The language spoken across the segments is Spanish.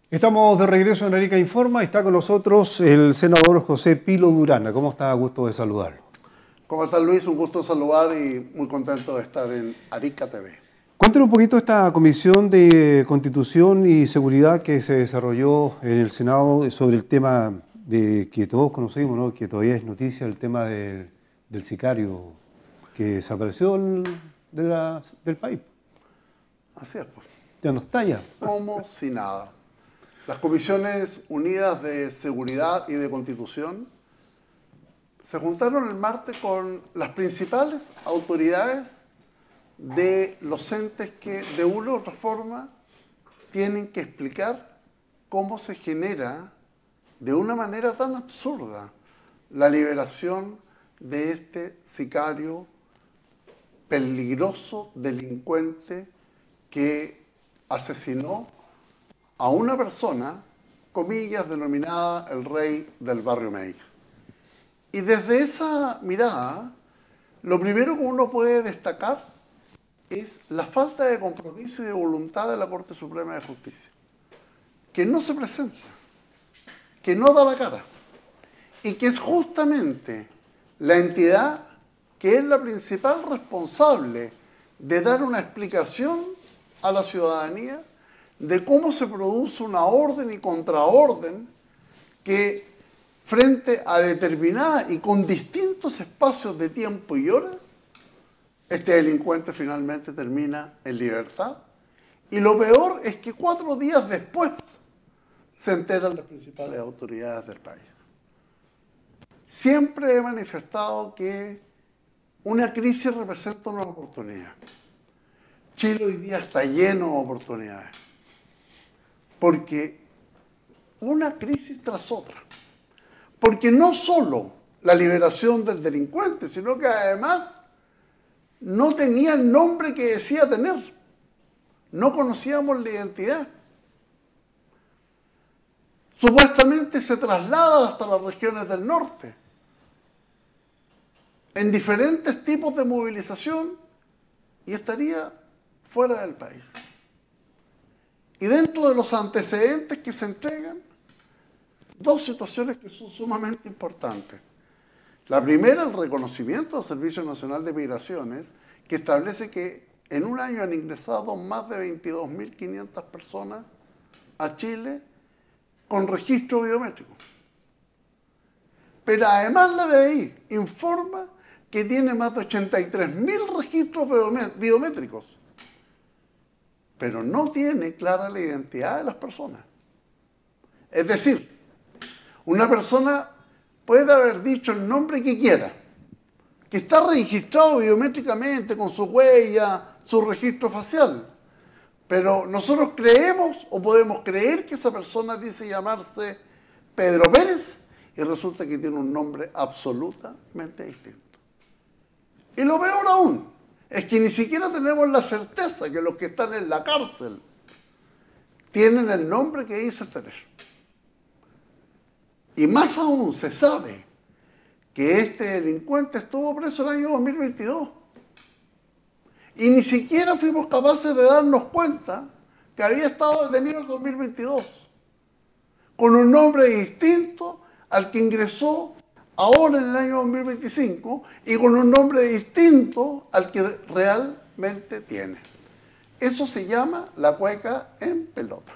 Estamos de regreso en Arica Informa y está con nosotros el senador José Pilo Durana. ¿Cómo está? Gusto de saludarlo. ¿Cómo estás, Luis? Un gusto saludar y muy contento de estar en Arica TV. Cuéntenos un poquito esta Comisión de Constitución y Seguridad que se desarrolló en el Senado sobre el tema de que todos conocimos, ¿no? Que todavía es noticia, el tema del sicario que desapareció del país. Así es, pues. Ya no está ya. Como si nada. Las Comisiones Unidas de Seguridad y de Constitución se juntaron el martes con las principales autoridades de los entes que de una u otra forma tienen que explicar cómo se genera de una manera tan absurda la liberación de este sicario peligroso, delincuente que asesinó a una persona, comillas, denominada el rey del barrio Meix. Y desde esa mirada, lo primero que uno puede destacar es la falta de compromiso y de voluntad de la Corte Suprema de Justicia, que no se presenta, que no da la cara, y que es justamente la entidad que es la principal responsable de dar una explicación a la ciudadanía de cómo se produce una orden y contraorden que frente a determinadas y con distintos espacios de tiempo y horas, este delincuente finalmente termina en libertad. Y lo peor es que 4 días después se enteran las principales autoridades del país. Siempre he manifestado que una crisis representa una oportunidad. Chile hoy día está lleno de oportunidades. Porque una crisis tras otra. Porque no solo la liberación del delincuente, sino que además no tenía el nombre que decía tener. No conocíamos la identidad. Supuestamente se traslada hasta las regiones del norte, en diferentes tipos de movilización, y estaría fuera del país. Y dentro de los antecedentes que se entregan, 2 situaciones que son sumamente importantes. La primera, el reconocimiento del Servicio Nacional de Migraciones, que establece que en un año han ingresado más de 22.500 personas a Chile con registro biométrico. Pero además la BI informa que tiene más de 83.000 registros biométricos, pero no tiene clara la identidad de las personas. Es decir, una persona puede haber dicho el nombre que quiera, que está registrado biométricamente con su huella, su registro facial, pero nosotros creemos o podemos creer que esa persona dice llamarse Pedro Pérez y resulta que tiene un nombre absolutamente distinto. Y lo peor aún es que ni siquiera tenemos la certeza que los que están en la cárcel tienen el nombre que dicen tener. Y más aún se sabe que este delincuente estuvo preso el año 2022. Y ni siquiera fuimos capaces de darnos cuenta que había estado detenido en el 2022, con un nombre distinto al que ingresó ahora en el año 2025 y con un nombre distinto al que realmente tiene. Eso se llama la cueca en pelota.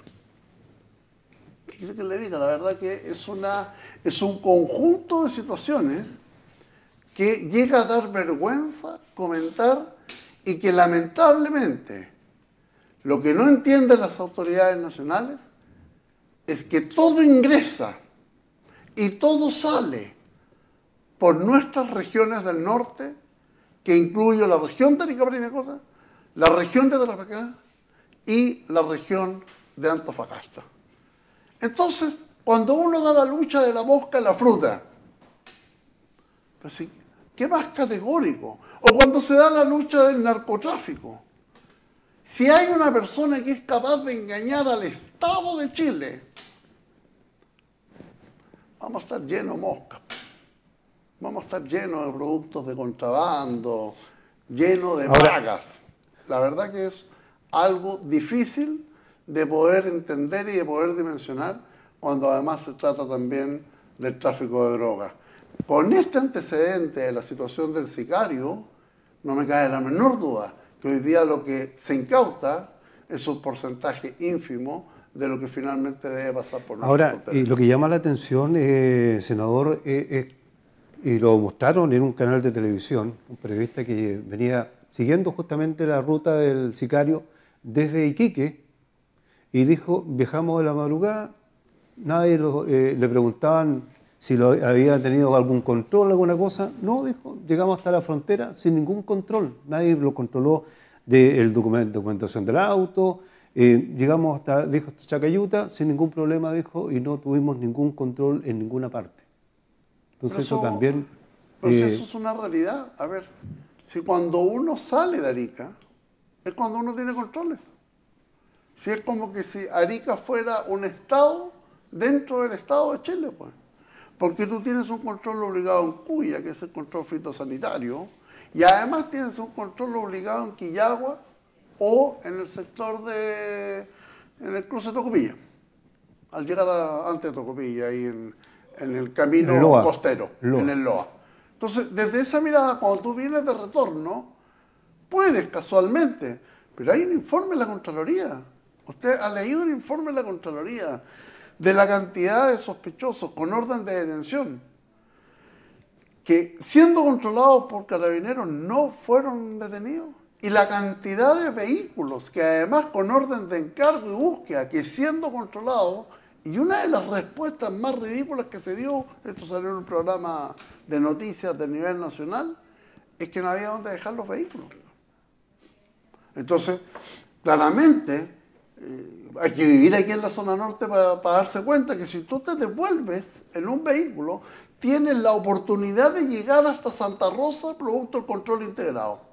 ¿Qué quiere que le diga? La verdad que es un conjunto de situaciones que llega a dar vergüenza comentar y que lamentablemente lo que no entienden las autoridades nacionales es que todo ingresa y todo sale por nuestras regiones del norte, que incluye la región de Arica Parinacota, la región de Tarapacá y la región de Antofagasta. Entonces, cuando uno da la lucha de la mosca a la fruta, pues sí, ¿qué más categórico? O cuando se da la lucha del narcotráfico. Si hay una persona que es capaz de engañar al Estado de Chile, vamos a estar llenos de moscas. Vamos a estar llenos de productos de contrabando, llenos de plagas. La verdad que es algo difícil de poder entender y de poder dimensionar cuando además se trata también del tráfico de drogas. Con este antecedente de la situación del sicario, no me cabe la menor duda que hoy día lo que se incauta es un porcentaje ínfimo de lo que finalmente debe pasar por nuestra frontera. Ahora, lo que llama la atención, senador, y lo mostraron en un canal de televisión, un periodista que venía siguiendo justamente la ruta del sicario desde Iquique, y dijo, viajamos de la madrugada, nadie le preguntaban si había tenido algún control, alguna cosa. No, dijo, llegamos hasta la frontera sin ningún control, nadie lo controló de documentación del auto, llegamos hasta, dijo, hasta Chacayuta sin ningún problema, dijo, y no tuvimos ningún control en ninguna parte. Entonces eso también... Pero si eso es una realidad. A ver, si cuando uno sale de Arica, es cuando uno tiene controles. Si es como que si Arica fuera un estado dentro del estado de Chile, pues. Porque tú tienes un control obligado en Cuya, que es el control fitosanitario, y además tienes un control obligado en Quillagua o en el sector en el cruce de Tocopilla, al llegar antes de Tocopilla, ahí en el camino costero, en el Loa. Entonces, desde esa mirada, cuando tú vienes de retorno, puedes casualmente, pero hay un informe de la Contraloría. Usted ha leído el informe de la Contraloría de la cantidad de sospechosos con orden de detención que, siendo controlados por carabineros, no fueron detenidos. Y la cantidad de vehículos que además con orden de encargo y búsqueda, que siendo controlados, y una de las respuestas más ridículas que se dio, esto salió en un programa de noticias de nivel nacional, es que no había dónde dejar los vehículos. Entonces, claramente, hay que vivir aquí en la zona norte para darse cuenta que si tú te devuelves en un vehículo, tienes la oportunidad de llegar hasta Santa Rosa producto del control integrado.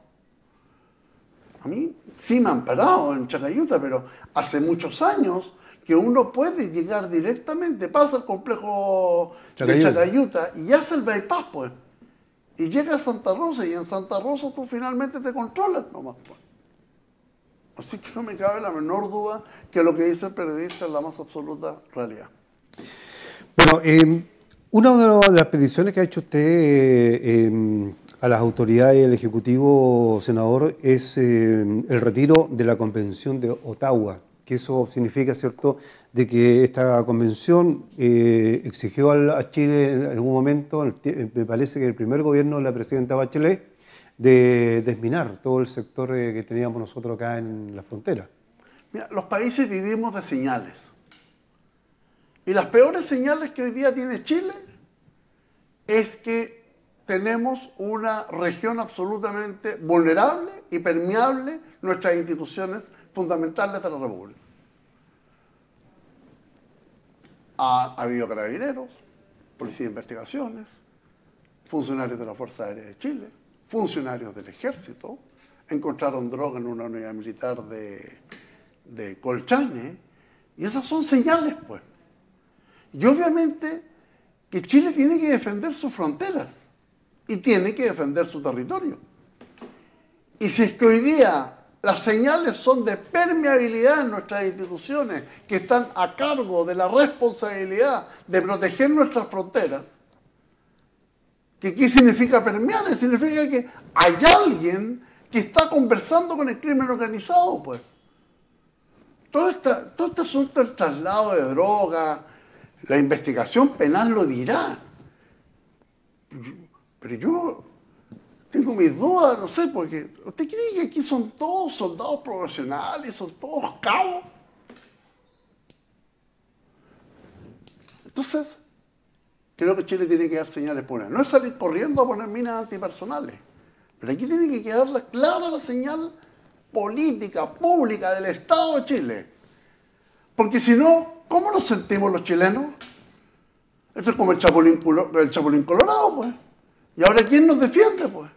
A mí sí me han parado en Chacayuta, pero hace muchos años que uno puede llegar directamente, pasa al complejo de Chacayuta y hace el bypass, pues. Y llega a Santa Rosa y en Santa Rosa tú finalmente te controlas nomás, pues. Así que no me cabe la menor duda que lo que dice el periodista es la más absoluta realidad. Bueno, una de las peticiones que ha hecho usted a las autoridades del Ejecutivo, senador, es el retiro de la Convención de Ottawa, que eso significa, ¿cierto?, de que esta convención exigió a Chile en algún momento, me parece que el primer gobierno de la presidenta Bachelet, de desminar todo el sector que teníamos nosotros acá en la frontera. Mira, los países vivimos de señales. Y las peores señales que hoy día tiene Chile es que tenemos una región absolutamente vulnerable y permeable nuestras instituciones fundamentales de la República. Ha habido carabineros, policía de investigaciones, funcionarios de la Fuerza Aérea de Chile, funcionarios del Ejército, encontraron droga en una unidad militar de Colchane, y esas son señales, pues. Y obviamente que Chile tiene que defender sus fronteras y tiene que defender su territorio. Y si es que hoy día las señales son de permeabilidad en nuestras instituciones que están a cargo de la responsabilidad de proteger nuestras fronteras, ¿qué significa permeable? Significa que hay alguien que está conversando con el crimen organizado, pues. Todo este asunto del traslado de droga, la investigación penal lo dirá. Pero yo tengo mis dudas, no sé, porque ¿usted cree que aquí son todos soldados profesionales, son todos cabos? Entonces, creo que Chile tiene que dar señales puras. No es salir corriendo a poner minas antipersonales, pero aquí tiene que quedar clara la señal política, pública del Estado de Chile. Porque si no, ¿cómo nos sentimos los chilenos? Esto es como el Chapulín Colorado, pues. ¿Y ahora quién nos defiende, pues?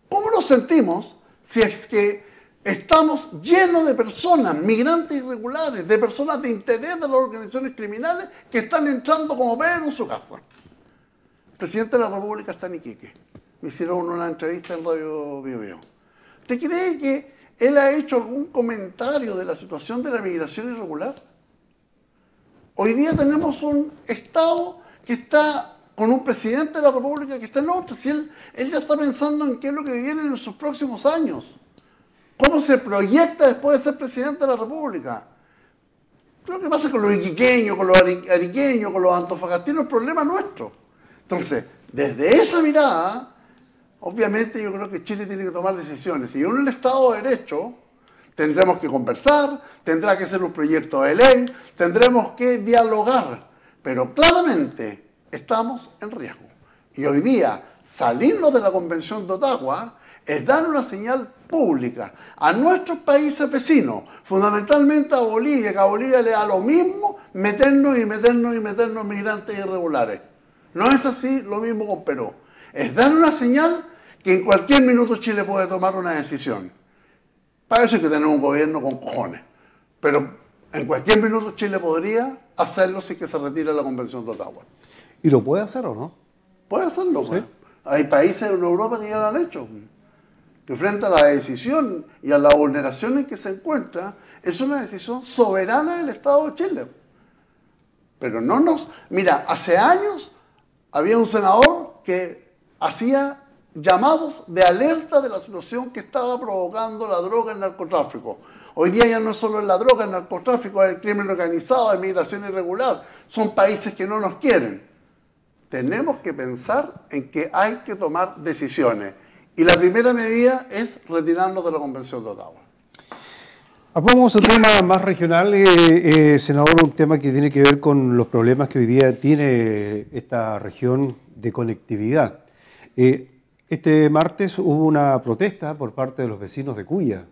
¿Cómo nos sentimos si es que estamos llenos de personas, migrantes irregulares, de personas de interés de las organizaciones criminales que están entrando como perros en su casa? El presidente de la República está en Iquique. Me hicieron una entrevista en Radio Bio Bio. ¿Usted cree que ¿él ha hecho algún comentario de la situación de la migración irregular? Hoy día tenemos un Estado que está con un presidente de la República que está en otro. Si él ya está pensando en qué es lo que viene en sus próximos años. ¿Cómo se proyecta después de ser presidente de la República? Lo que pasa con los iquiqueños, con los ariqueños, con los antofagastinos, es problema nuestro. Entonces, desde esa mirada, obviamente yo creo que Chile tiene que tomar decisiones. Si uno en el Estado de Derecho, tendremos que conversar, tendrá que ser un proyecto de ley, tendremos que dialogar. Pero claramente estamos en riesgo. Y hoy día, salirnos de la Convención de Ottawa es dar una señal pública a nuestros países vecinos, fundamentalmente a Bolivia, que a Bolivia le da lo mismo meternos migrantes irregulares. No es así lo mismo con Perú. Es dar una señal que en cualquier minuto Chile puede tomar una decisión. Para eso hay que tener un gobierno con cojones. Pero en cualquier minuto Chile podría hacerlo si que se retira la Convención de Ottawa. ¿Y lo puede hacer o no? Puede hacerlo, ¿Sí? Pues. Hay países en Europa que ya lo han hecho. Que frente a la decisión y a las vulneraciones que se encuentra, es una decisión soberana del Estado de Chile. Pero no nos... Mira, hace años había un senador que hacía llamados de alerta de la situación que estaba provocando la droga y el narcotráfico. Hoy día ya no es solo la droga, el narcotráfico, es el crimen organizado, la migración irregular. Son países que no nos quieren. Tenemos que pensar en que hay que tomar decisiones. Y la primera medida es retirarnos de la Convención de Ottawa. Vamos a un tema más regional, senador, un tema que tiene que ver con los problemas que hoy día tiene esta región de conectividad. Este martes hubo una protesta por parte de los vecinos de Cuya,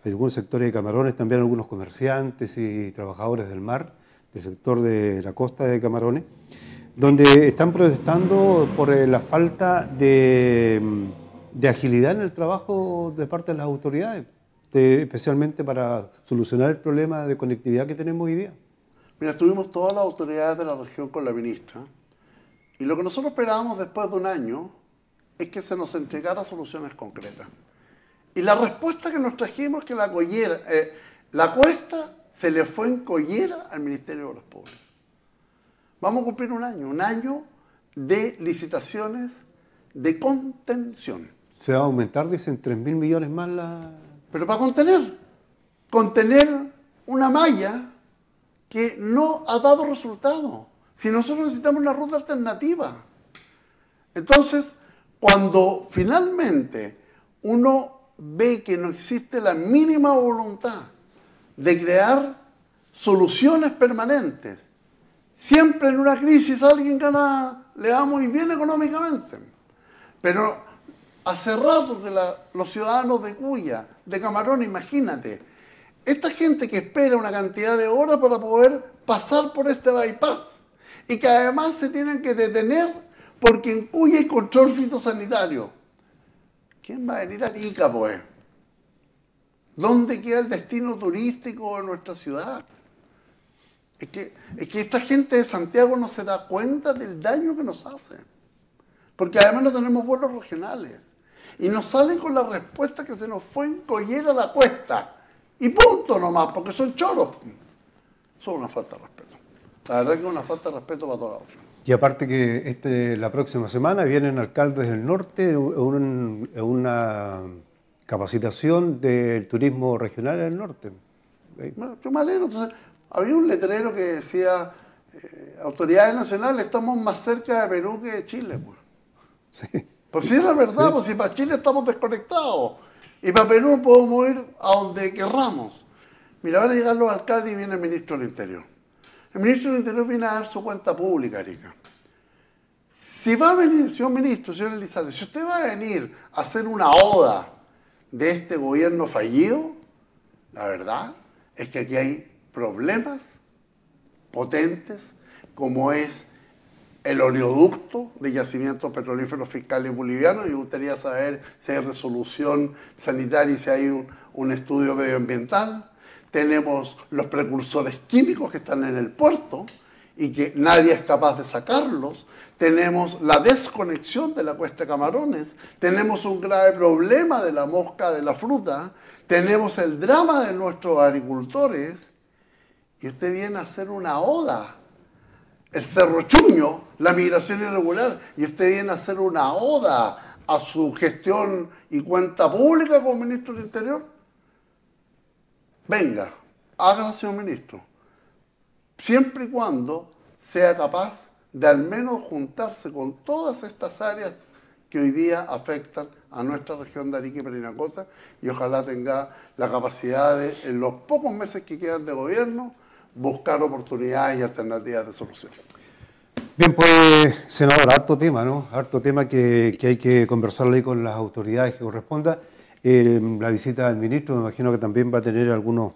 algunos sectores de Camarones, también algunos comerciantes y trabajadores del mar, del sector de la costa de Camarones, donde están protestando por la falta de agilidad en el trabajo de parte de las autoridades, especialmente para solucionar el problema de conectividad que tenemos hoy día. Mira, estuvimos todas las autoridades de la región con la ministra y lo que nosotros esperábamos después de un año es que se nos entregara soluciones concretas. Y la respuesta que nos trajimos es que la cuesta se le fue en collera al Ministerio de Obras Públicas. Vamos a cumplir un año de licitaciones de contención. Se va a aumentar, dicen, 3.000 millones más la... Pero para contener una malla que no ha dado resultado. Si nosotros necesitamos una ruta alternativa. Entonces, cuando finalmente uno ve que no existe la mínima voluntad de crear soluciones permanentes, siempre en una crisis alguien le va muy bien económicamente. Pero hace rato que los ciudadanos de Cuya, de Camarón, imagínate, esta gente que espera una cantidad de horas para poder pasar por este bypass y que además se tienen que detener porque en Cuya hay control fitosanitario. ¿Quién va a venir a Arica, pues? ¿Dónde queda el destino turístico de nuestra ciudad? Es que esta gente de Santiago no se da cuenta del daño que nos hace. Porque además no tenemos vuelos regionales. Y nos salen con la respuesta que se nos fue en collera la cuesta. Y punto nomás, porque son choros. Son una falta de respeto. La verdad que es una falta de respeto para toda la región. Y aparte que la próxima semana vienen alcaldes del norte en una capacitación del turismo regional del norte. Bueno, yo me alegro. Entonces, había un letrero que decía, autoridades nacionales, estamos más cerca de Perú que de Chile. Pues, sí. Pues sí, es la verdad, sí. Pues si para Chile estamos desconectados y para Perú podemos ir a donde querramos. Mira, van a llegar los alcaldes y viene el ministro del Interior. El ministro del Interior viene a dar su cuenta pública, Arica. Si va a venir, señor ministro, señor Elizalde, si usted va a venir a hacer una oda de este gobierno fallido, la verdad es que aquí hay problemas potentes, como es el oleoducto de yacimientos petrolíferos fiscales bolivianos. Y me gustaría saber si hay resolución sanitaria y si hay un estudio medioambiental. Tenemos los precursores químicos que están en el puerto y que nadie es capaz de sacarlos. Tenemos la desconexión de la cuesta de Camarones, tenemos un grave problema de la mosca de la fruta, tenemos el drama de nuestros agricultores, y usted viene a hacer una oda. El Cerro Chuño, la migración irregular, y usted viene a hacer una oda a su gestión y cuenta pública como ministro del Interior. Venga, hágalo, señor ministro, siempre y cuando sea capaz de al menos juntarse con todas estas áreas que hoy día afectan a nuestra región de Arica y Parinacota, y ojalá tenga la capacidad de, en los pocos meses que quedan de gobierno, buscar oportunidades y alternativas de solución. Bien, pues, senador, harto tema, ¿no? Harto tema que hay que conversarle ahí con las autoridades que corresponda. La visita del ministro, me imagino que también va a tener algunos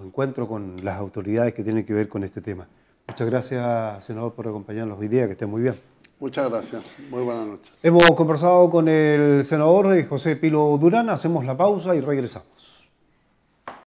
encuentros con las autoridades que tienen que ver con este tema. Muchas gracias, senador, por acompañarnos hoy día, que esté muy bien. Muchas gracias. Muy buenas noches. Hemos conversado con el senador José Pilo Durán, hacemos la pausa y regresamos.